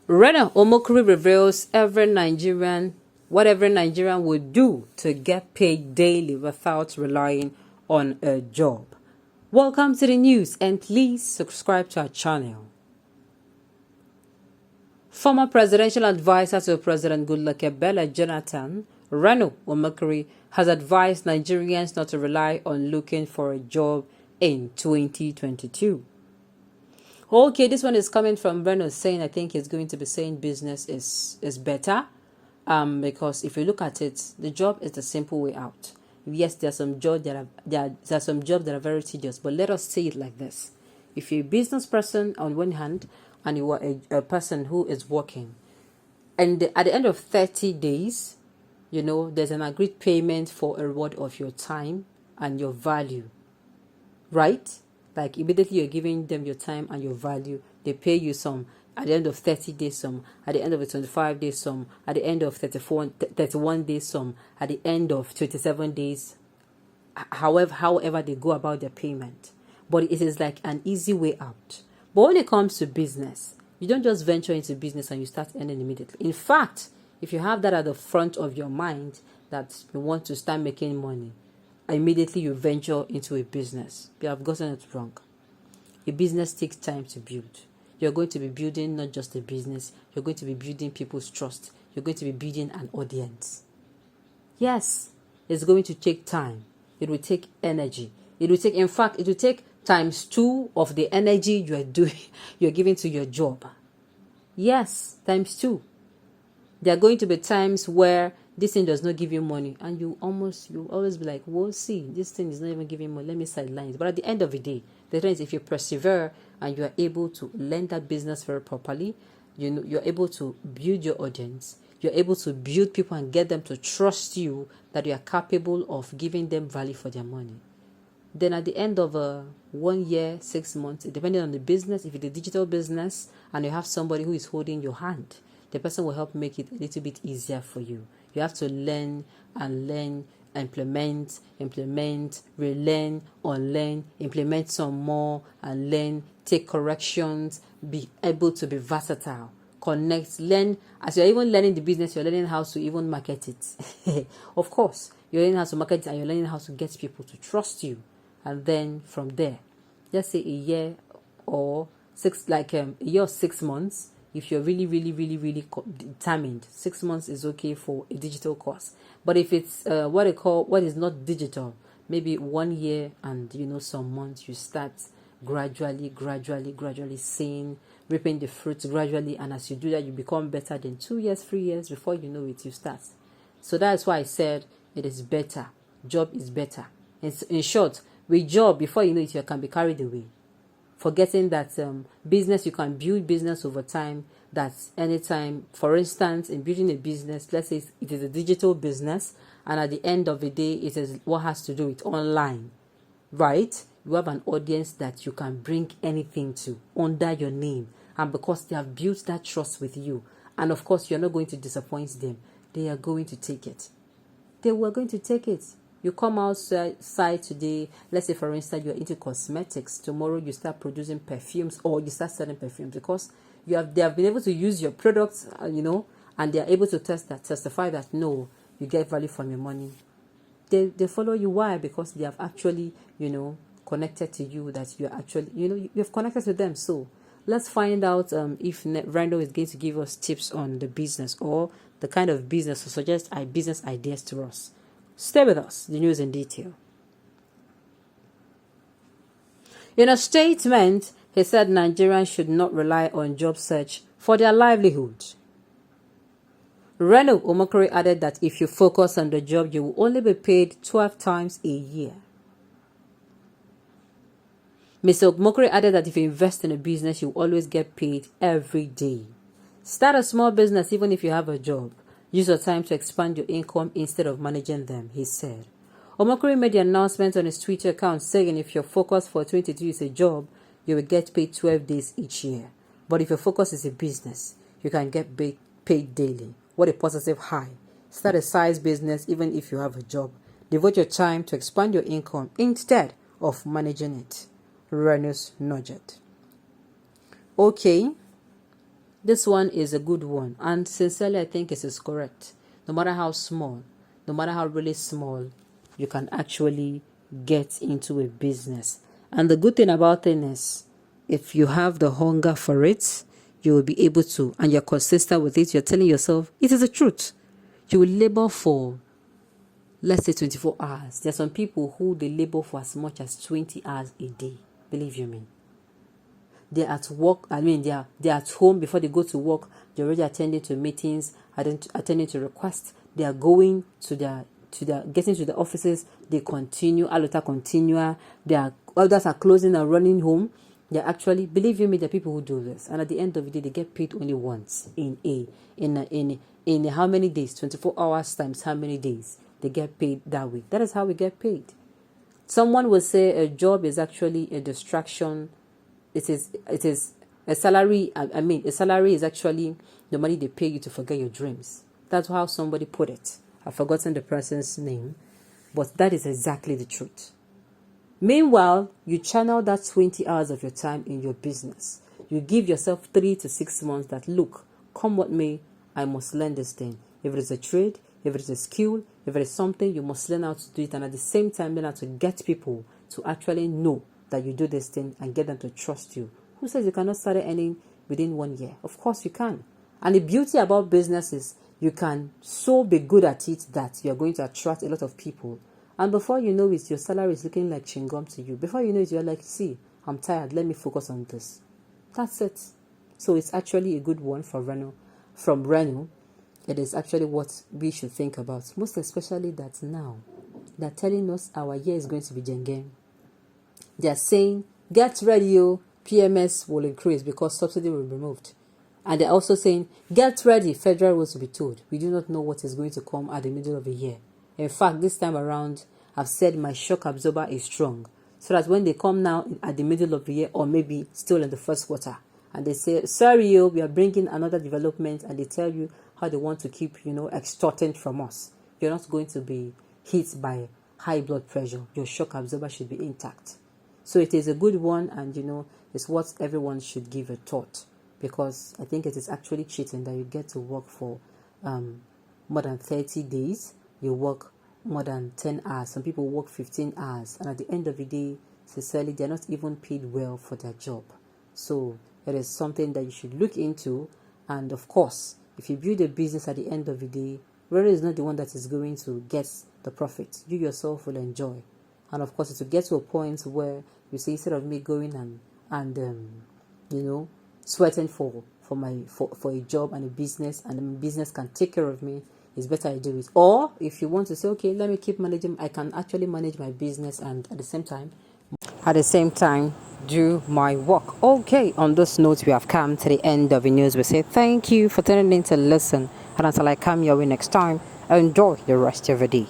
Omokri reveals what every Nigerian would do to get paid daily without relying on a job. Welcome to the news, and please subscribe to our channel. Former presidential advisor to President Goodluck Ebele Jonathan, Omokri, has advised Nigerians not to rely on looking for a job in 2022. Okay, this one is coming from Reno, saying I think he's going to be saying business is better. Because if you look at it, the job is the simple way out. Yes, there are some jobs that are very tedious, but let us say it like this: if you're a business person on one hand, and you are a person who is working, and at the end of 30 days, there's an agreed payment for a reward of your time and your value, right? Like immediately you're giving them your time and your value. They pay you some at the end of 30 days, some at the end of 25 days, some at the end of 31 days, some at the end of 27 days. However they go about their payment. But it is like an easy way out. But when it comes to business, you don't just venture into business and you start earning immediately. In fact, if you have that at the front of your mind that you want to start making money, immediately you venture into a business. You have gotten it wrong. A business takes time to build. You're going to be building not just a business, you're going to be building people's trust. You're going to be building an audience. Yes, it's going to take time. It will take energy. It will take times 2 of the energy you're giving to your job. Yes, times 2. There are going to be times where this thing does not give you money, and you always be like, well, see, this thing is not even giving money, let me sideline it. But at the end of the day, the thing is, if you persevere and you are able to learn that business very properly, you're able to build your audience, you're able to build people and get them to trust you, that you are capable of giving them value for their money. Then at the end of 1 year, 6 months, depending on the business, if it's a digital business and you have somebody who is holding your hand, the person will help make it a little bit easier for you. You have to learn and learn, implement, relearn, unlearn, implement some more, and learn, take corrections, be able to be versatile, connect, learn. As you're even learning the business, you're learning how to even market it. Of course, you're learning how to market it, and you're learning how to get people to trust you. And then from there, just say a year or 6 months. If you're really determined, 6 months is okay for a digital course. But if it's what is not digital, maybe 1 year and some months, you start gradually seeing, reaping the fruits gradually. And as you do that, you become better. Than 2 years, 3 years, before you know it, you start. So that's why I said it is better. Job is better. In short, with job, before you know it, you can be carried away, forgetting that business, you can build business over time. That's anytime. For instance, in building a business, let's say it is a digital business, and at the end of the day, it is what has to do with online, right? You have an audience that you can bring anything to under your name, and because they have built that trust with you, and of course, you're not going to disappoint them. They are going to take it. They were going to take it. You come outside today, let's say for instance you're into cosmetics, tomorrow you start producing perfumes, or you start selling perfumes, because they have been able to use your products, and they are able to testify that no, you get value from your money. They follow you. Why? Because they have actually connected to you, that you're actually you have connected with them. So let's find out if Rando is going to give us tips on the business, or the kind of business, or suggest business ideas to us. Stay with us. The news in detail. In a statement, he said Nigerians should not rely on job search for their livelihood. Omokri added that if you focus on the job, you will only be paid 12 times a year. Mr. Omokri added that if you invest in a business, you will always get paid every day. Start a small business even if you have a job. Use your time to expand your income instead of managing them, he said. Omokri made the announcement on his Twitter account, saying if your focus for 2022 is a job, you will get paid 12 days each year. But if your focus is a business, you can get paid daily. What a positive high. Start a size business even if you have a job. Devote your time to expand your income instead of managing it. Renus nugget. Okay. This one is a good one, and sincerely I think it is correct. No matter how small, no matter how really small, you can actually get into a business. And the good thing about it is, if you have the hunger for it, you will be able to, and you're consistent with it, you're telling yourself, it is the truth. You will labor for, let's say, 24 hours. There are some people who they labor for as much as 20 hours a day. Believe you me. They're at work, they're at home before they go to work. They're already attending to meetings, attending to requests. They are going to their getting to the offices. They continue, alota continua. Others are closing and running home. They're actually, believe you me, the people who do this. And at the end of the day, they get paid only once in how many days? 24 hours times how many days? They get paid that way. That is how we get paid. Someone will say a job is actually a distraction. It is a salary. A salary is actually the money they pay you to forget your dreams. That's how somebody put it. I've forgotten the person's name, but that is exactly the truth. Meanwhile, you channel that 20 hours of your time in your business. You give yourself 3 to 6 months that, look, come what may, I must learn this thing. If it is a trade, if it is a skill, if it is something, you must learn how to do it, and at the same time learn how to get people to actually know that you do this thing and get them to trust you. Who says you cannot start earning within 1 year? Of course you can. And the beauty about business is you can so be good at it that you're going to attract a lot of people. And before you know it, your salary is looking like chewing gum to you. Before you know it, you're like, see, I'm tired. Let me focus on this. That's it. So it's actually a good one for Reno. From Reno, it is actually what we should think about. Most especially that now, they're telling us our year is going to be jengem. They're saying, get ready, yo. PMS will increase because subsidy will be removed. And they're also saying, get ready, federal rules will be told. We do not know what is going to come at the middle of the year. In fact, this time around, I've said my shock absorber is strong. So that when they come now at the middle of the year, or maybe still in the first quarter, and they say, sorry, yo, we are bringing another development, and they tell you how they want to keep, extorting from us. You're not going to be hit by high blood pressure. Your shock absorber should be intact. So it is a good one, and it's what everyone should give a thought, because I think it is actually cheating that you get to work for more than 30 days. You work more than 10 hours. Some people work 15 hours, and at the end of the day, sincerely, they're not even paid well for their job. So it is something that you should look into. And of course, if you build a business at the end of the day, Reno is not the one that is going to get the profit. You yourself will enjoy. And of course, it will get to a point where you say, instead of me going and sweating for a job and a business, and the business can take care of me, it's better I do it. Or if you want to say, okay, let me keep managing, I can actually manage my business and at the same time do my work. Okay, on this note, we have come to the end of the news. We say thank you for tuning in to listen, and until I come your way next time, enjoy the rest of the day.